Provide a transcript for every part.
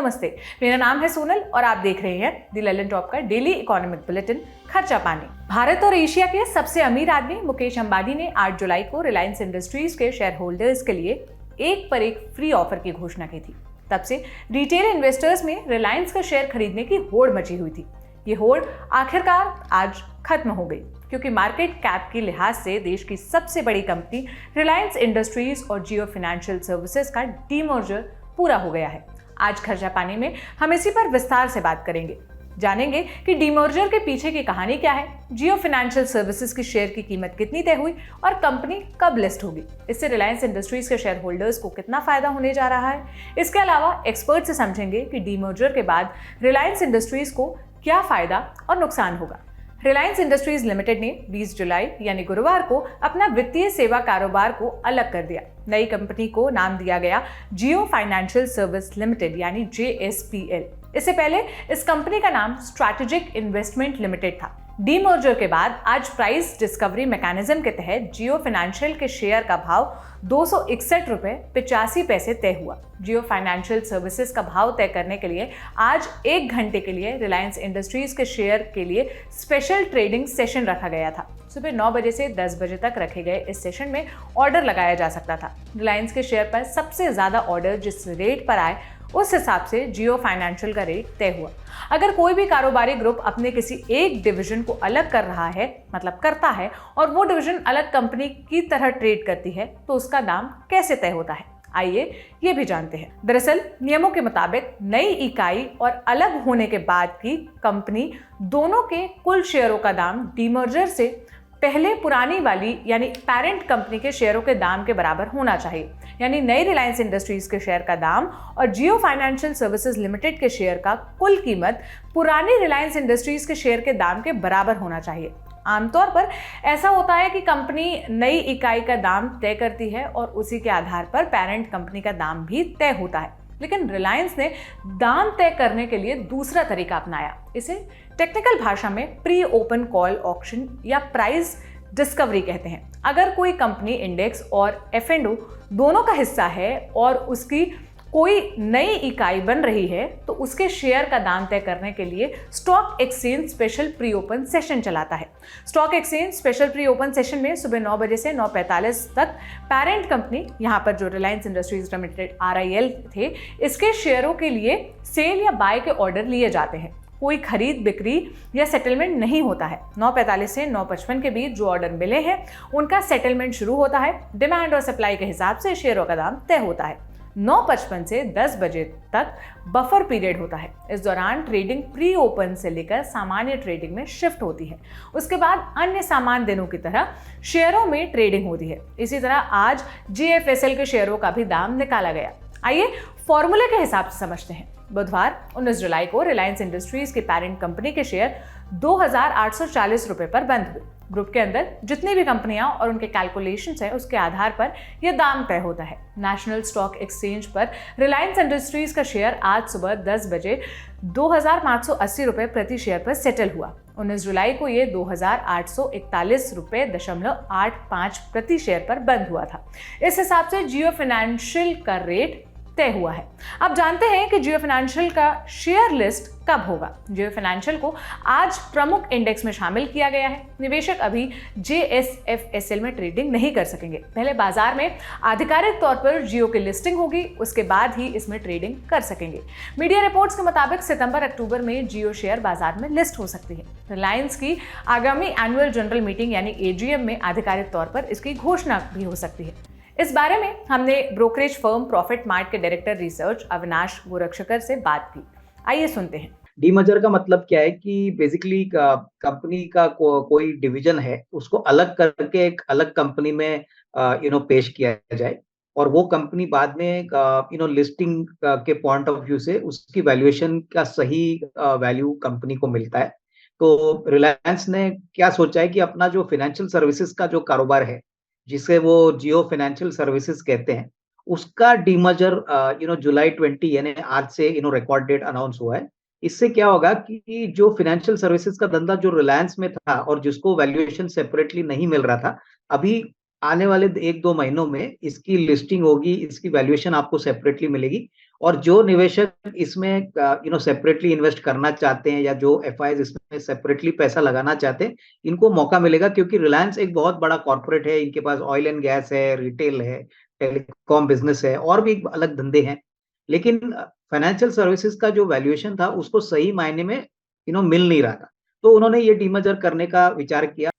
नमस्ते, मेरा नाम है सोनल और आप देख रहे हैं द ललन टॉप का डेली इकोनॉमिक बुलेटिन खर्चा पानी। भारत और एशिया के सबसे अमीर आदमी मुकेश अंबानी ने 8 जुलाई को रिलायंस इंडस्ट्रीज के शेयर होल्डर्स के लिए एक पर एक फ्री ऑफर की घोषणा की थी। तब से रिटेल इन्वेस्टर्स में रिलायंस का शेयर खरीदने की होड़ मची हुई थी। ये होड़ आखिरकार आज खत्म हो गई, क्योंकि मार्केट कैप के लिहाज से देश की सबसे बड़ी कंपनी रिलायंस इंडस्ट्रीज और जियो फाइनेंशियल सर्विसेज का डीमर्जर पूरा हो गया है। आज खर्चा पानी में हम इसी पर विस्तार से बात करेंगे। जानेंगे कि डीमर्जर के पीछे की कहानी क्या है, जियो फाइनेंशियल सर्विसेज की शेयर की कीमत कितनी तय हुई और कंपनी कब लिस्ट होगी। इससे रिलायंस इंडस्ट्रीज के शेयर होल्डर्स को कितना फायदा होने जा रहा है। इसके अलावा एक्सपर्ट से समझेंगे कि डीमर्जर के बाद रिलायंस इंडस्ट्रीज को क्या फायदा और नुकसान होगा। रिलायंस इंडस्ट्रीज लिमिटेड ने 20 जुलाई यानी गुरुवार को अपना वित्तीय सेवा कारोबार को अलग कर दिया। नई कंपनी को नाम दिया गया जियो फाइनेंशियल सर्विस लिमिटेड यानी JSPL। इससे पहले इस कंपनी का नाम स्ट्रैटेजिक इन्वेस्टमेंट लिमिटेड था। डीमर्जर के बाद आज प्राइस डिस्कवरी मैकेनिज्म के तहत जियो फाइनेंशियल के शेयर का भाव 261 रुपए 85 पैसे तय हुआ। जियो फाइनेंशियल सर्विसेज का भाव तय करने के लिए आज 1 घंटे के लिए रिलायंस इंडस्ट्रीज के शेयर के लिए स्पेशल ट्रेडिंग सेशन रखा गया था। सुबह 9 बजे से 10 बजे तक रखे गए इस सेशन में ऑर्डर लगाया जा सकता था। रिलायंस के शेयर पर सबसे ज्यादा ऑर्डर जिस रेट पर आए उस हिसाब से जियो फाइनेंशियल का रेट तय हुआ। अगर कोई भी कारोबारी ग्रुप अपने किसी एक डिवीजन को अलग कर रहा है, मतलब करता है, और वो डिवीजन अलग कंपनी की तरह ट्रेड करती है, तो उसका दाम कैसे तय होता है, आइए ये भी जानते हैं। दरअसल नियमों के मुताबिक नई इकाई और अलग होने के बाद की कंपनी दोनों के कुल शेयरों का दाम डीमर्जर से पहले पुरानी वाली यानी पेरेंट कंपनी के शेयरों के दाम के बराबर होना चाहिए। यानी नई रिलायंस इंडस्ट्रीज के शेयर का दाम और जियो फाइनेंशियल सर्विसेज लिमिटेड के शेयर का कुल कीमत पुरानी रिलायंस इंडस्ट्रीज के शेयर के दाम के बराबर होना चाहिए। आमतौर पर ऐसा होता है कि कंपनी नई इकाई का दाम तय करती है और उसी के आधार पर पेरेंट कंपनी का दाम भी तय होता है। लेकिन रिलायंस ने दाम तय करने के लिए दूसरा तरीका अपनाया। इसे टेक्निकल भाषा में प्री ओपन कॉल ऑक्शन या प्राइस डिस्कवरी कहते हैं। अगर कोई कंपनी इंडेक्स और F&O दोनों का हिस्सा है और उसकी कोई नई इकाई बन रही है, तो उसके शेयर का दाम तय करने के लिए stock exchange special pre open session चलाता है। Stock exchange special pre open session में सुबह 9 बजे से 9:45 तक पेरेंट कंपनी, यहाँ पर जो रिलायंस इंडस्ट्रीज लिमिटेड RIL थे, इसके शेयरों के लिए सेल या बाय के ऑर्डर लिए जाते हैं। कोई खरीद बिक्री या सेटलमेंट नहीं होता है। 9:45 से 9:55 के बीच जो ऑर्डर मिले हैं उनका सेटलमेंट शुरू होता है। डिमांड और सप्लाई के हिसाब से शेयरों का दाम तय होता है। 9:55 से 10 बजे तक बफर पीरियड होता है। इस दौरान ट्रेडिंग प्री ओपन से लेकर सामान्य ट्रेडिंग में शिफ्ट होती है। उसके बाद अन्य सामान्य दिनों की तरह शेयरों में ट्रेडिंग होती है। इसी तरह आज JFSL के शेयरों का भी दाम निकाला गया। आइए फॉर्मूले के हिसाब से समझते हैं। बुधवार 19 जुलाई को रिलायंस इंडस्ट्रीज के पेरेंट कंपनी के शेयर 2840 रुपए पर बंद हुए। ग्रुप के अंदर जितनी भी कंपनियां और उनके कैलकुलेशंस हैं, उसके आधार पर यह दाम तय होता है। नेशनल स्टॉक एक्सचेंज पर रिलायंस इंडस्ट्रीज का शेयर आज सुबह 10 बजे 2580 रुपए प्रति शेयर पर सेटल हुआ। 19 जुलाई को यह 2841 रुपए 85 प्रति शेयर पर बंद हुआ था। इस हिसाब से जियो फाइनेंशियल का रेट तय हुआ है। अब जानते हैं कि जियो फाइनेंशियल का शेयर लिस्ट कब होगा। जियो फाइनेंशियल को आज प्रमुख इंडेक्स में शामिल किया गया है। निवेशक अभी JSFSL में ट्रेडिंग नहीं कर सकेंगे। पहले बाजार में आधिकारिक तौर पर जियो की लिस्टिंग होगी, उसके बाद ही इसमें ट्रेडिंग कर सकेंगे। मीडिया रिपोर्ट्स के मुताबिक सितंबर-अक्टूबर में जियो शेयर बाजार में लिस्ट हो सकती है। रिलायंस की आगामी एनुअल जनरल मीटिंग यानी AGM में आधिकारिक तौर पर इसकी घोषणा भी हो सकती है। इस बारे में हमने ब्रोकरेज फर्म प्रॉफिट मार्ट के डायरेक्टर रिसर्च अविनाश गोरक्षकर से बात की। आइए सुनते हैं। डीमर्जर का मतलब क्या है कि बेसिकली कंपनी का कोई डिवीजन है, उसको अलग करके एक अलग कंपनी में पेश किया जाए और वो कंपनी बाद में लिस्टिंग के पॉइंट ऑफ व्यू से उसकी वैल्यूएशन का सही वैल्यू कंपनी को मिलता है। तो रिलायंस ने क्या सोचा है कि अपना जो फाइनेंशियल सर्विसेज का जो कारोबार है, जिसे वो जियो फाइनेंशियल सर्विसेज कहते हैं, उसका डीमर्जर जुलाई 20 यानी आज से रिकॉर्ड डेट अनाउंस हुआ है। इससे क्या होगा कि जो फाइनेंशियल सर्विसेज का धंधा जो रिलायंस में था और जिसको वैल्यूएशन सेपरेटली नहीं मिल रहा था, अभी आने वाले 1-2 महीनों में इसकी लिस्टिंग होगी, इसकी वैल्यूएशन आपको सेपरेटली मिलेगी और जो निवेशक इसमें सेपरेटली इन्वेस्ट करना चाहते हैं या जो एफआईज इसमें सेपरेटली पैसा लगाना चाहते हैं, इनको मौका मिलेगा क्योंकि रिलायंस एक बहुत बड़ा कॉर्पोरेट है, इनके पास ऑयल एंड गैस है, रिटेल है, टेलीकॉम बिजनेस है और भी अलग धंधे हैं। लेकिन फाइनेंशियल सर्विसेज का जो वैल्यूएशन था उसको सही मायने में मिल नहीं रहा था। तो उन्होंने ये डीमर्जर करने का विचार किया।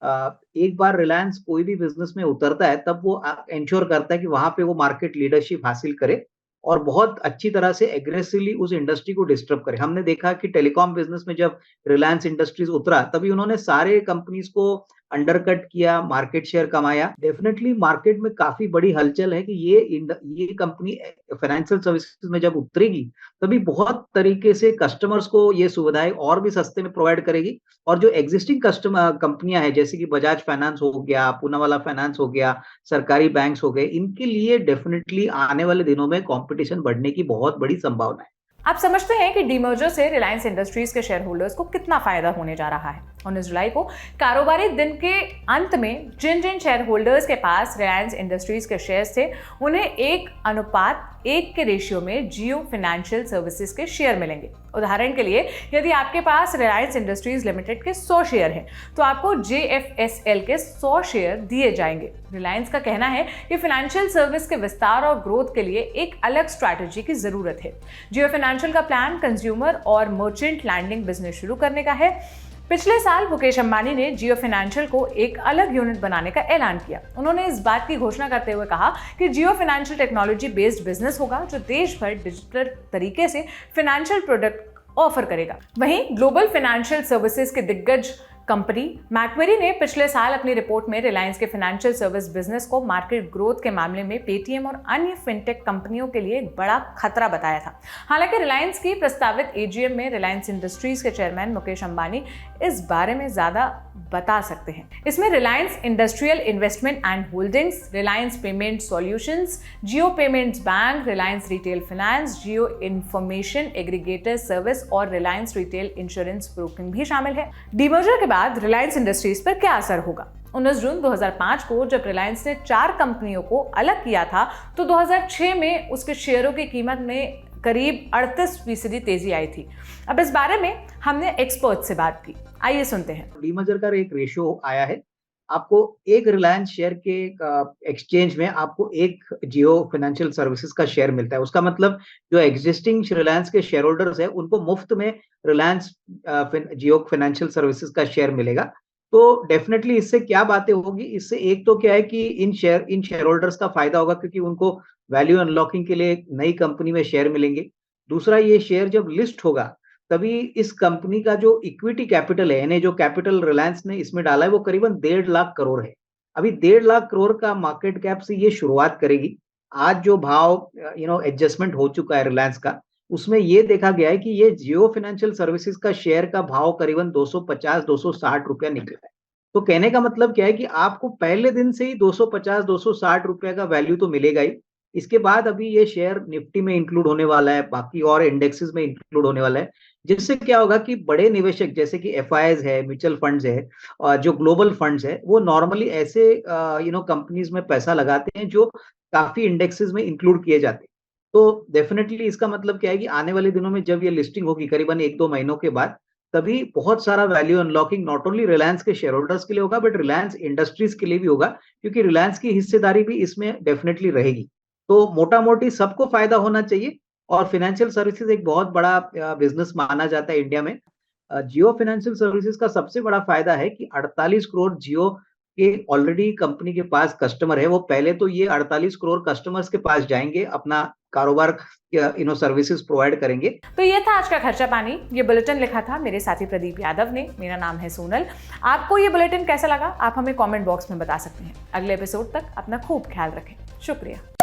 एक बार रिलायंस कोई भी बिजनेस में उतरता है तब वो एंश्योर करता है कि वहां पे वो मार्केट लीडरशिप हासिल करे और बहुत अच्छी तरह से एग्रेसिवली उस इंडस्ट्री को डिस्टर्ब करे। हमने देखा कि टेलीकॉम बिजनेस में जब रिलायंस इंडस्ट्रीज उतरा तभी उन्होंने सारे कंपनीज को अंडरकट किया, मार्केट शेयर कमाया। डेफिनेटली मार्केट में काफी बड़ी हलचल है कि ये कंपनी फाइनेंशियल सर्विसेज में जब उतरेगी तभी बहुत तरीके से कस्टमर्स को ये सुविधाएं और भी सस्ते में प्रोवाइड करेगी और जो एग्जिस्टिंग कस्टमर कंपनियां हैं जैसे कि बजाज फाइनेंस हो गया, पूनावाला फाइनेंस हो गया, सरकारी बैंक्स हो गए, इनके लिए डेफिनेटली आने वाले दिनों में कंपटीशन बढ़ने की बहुत बड़ी संभावना है। आप समझते हैं कि डीमर्जर से रिलायंस इंडस्ट्रीज के शेयर होल्डर्स को कितना फायदा होने जा रहा है। 19 जुलाई को कारोबारी दिन के अंत में जिन जिन शेयर होल्डर्स के पास रिलायंस इंडस्ट्रीज के शेयर्स थे उन्हें 1:1 के रेशियो में जियो फाइनेंशियल सर्विसेज के शेयर मिलेंगे। उदाहरण के लिए यदि आपके पास रिलायंस इंडस्ट्रीज लिमिटेड के 100 शेयर हैं तो आपको JFSL के 100 शेयर दिए जाएंगे। रिलायंस का कहना है कि फाइनेंशियल सर्विस के विस्तार और ग्रोथ के लिए एक अलग स्ट्रैटेजी की जरूरत है। जियो फाइनेंशियल का प्लान कंज्यूमर और मर्चेंट लैंडिंग बिजनेस शुरू करने का है। पिछले साल मुकेश अंबानी ने जियो फाइनेंशियल को एक अलग यूनिट बनाने का ऐलान किया। उन्होंने इस बात की घोषणा करते हुए कहा कि जियो फाइनेंशियल टेक्नोलॉजी बेस्ड बिजनेस होगा जो देश भर डिजिटल तरीके से फाइनेंशियल प्रोडक्ट ऑफर करेगा। वहीं ग्लोबल फाइनेंशियल सर्विसेज के दिग्गज कंपनी मैक्वेरी ने पिछले साल अपनी रिपोर्ट में रिलायंस के फाइनेंशियल सर्विस बिजनेस को मार्केट ग्रोथ के मामले में पेटीएम और अन्य फिनटेक कंपनियों के लिए एक बड़ा खतरा बताया था। हालांकि रिलायंस की प्रस्तावित एजीएम में रिलायंस इंडस्ट्रीज के चेयरमैन मुकेश अंबानी इस बारे में ज्यादा बता सकते हैं। इसमें Reliance industrial investment and holdings, Reliance payment solutions, Jio payments bank, Reliance retail finance, Jio information aggregator service और रिलायंस रिटेल इंश्योरेंस ब्रोकिंग भी शामिल है। डीमर्जर के बाद रिलायंस इंडस्ट्रीज पर क्या असर होगा? 19 जून 2005 को जब रिलायंस ने 4 कंपनियों को अलग किया था तो 2006 में उसके शेयरों की कीमत में करीब 38% तेजी आई थी। अब इस बारे में हमने एक्सपर्ट से बात की, आइए सुनते हैं। डीमर्जर का एक रेशियो आया है, आपको एक रिलायंस शेयर के एक्सचेंज में आपको एक जियो फाइनेंशियल सर्विसेज का शेयर मिलता है। उसका मतलब जो एग्जिस्टिंग रिलायंस के शेयर होल्डर्स है उनको मुफ्त में रिलायंस जियो फाइनेंशियल सर्विसेज का शेयर मिलेगा। तो डेफिनेटली इससे क्या बातें होगी, इससे एक तो क्या है कि इन शेयर होल्डर्स का फायदा होगा क्योंकि उनको वैल्यू अनलॉकिंग के लिए नई कंपनी में शेयर मिलेंगे। दूसरा, ये शेयर जब लिस्ट होगा तभी इस कंपनी का जो इक्विटी कैपिटल है यानी जो कैपिटल रिलायंस ने इसमें डाला है वो करीबन 1.5 लाख करोड़ है। अभी 1.5 लाख करोड़ का मार्केट कैप से ये शुरुआत करेगी। आज जो भाव एडजस्टमेंट हो चुका है रिलायंस का, उसमें ये देखा गया है कि ये जियो फाइनेंशियल सर्विसेज का शेयर का भाव करीबन 250-260 रुपया निकला है। तो कहने का मतलब क्या है कि आपको पहले दिन से ही 250-260 रुपए का वैल्यू तो मिलेगा ही। इसके बाद अभी ये शेयर निफ्टी में इंक्लूड होने वाला है, बाकी और इंडेक्सेस में इंक्लूड होने वाला है, जिससे क्या होगा कि बड़े निवेशक जैसे कि एफआईआईज है, म्यूचुअल फंड्स है और जो ग्लोबल फंड्स है वो नॉर्मली ऐसे कंपनीज में पैसा लगाते हैं जो काफी इंडेक्सेस में इंक्लूड किए जाते हैं। तो डेफिनेटली इसका मतलब क्या है कि आने वाले दिनों में जब ये लिस्टिंग होगी करीबन 1-2 महीनों के बाद, तभी बहुत सारा value unlocking not only Reliance के शेयर होल्डर्स के लिए होगा बट रिलायंस इंडस्ट्रीज के लिए भी होगा क्योंकि रिलायंस की हिस्सेदारी भी इसमें डेफिनेटली रहेगी। तो मोटा मोटी सबको फायदा होना चाहिए और फाइनेंशियल सर्विसेज एक बहुत बड़ा बिजनेस माना जाता है इंडिया में। जियो फाइनेंशियल सर्विसेज का सबसे बड़ा फायदा है कि 48 करोड़ जियो के ऑलरेडी कंपनी के पास कस्टमर है। वो पहले तो ये 48 करोड़ कस्टमर्स के पास जाएंगे, अपना कारोबार सर्विसेज प्रोवाइड करेंगे। तो ये था आज का खर्चा पानी। ये बुलेटिन लिखा था मेरे साथी प्रदीप यादव ने। मेरा नाम है सोनल। आपको ये बुलेटिन कैसा लगा आप हमें कमेंट बॉक्स में बता सकते हैं। अगले एपिसोड तक अपना खूब ख्याल रखें। शुक्रिया।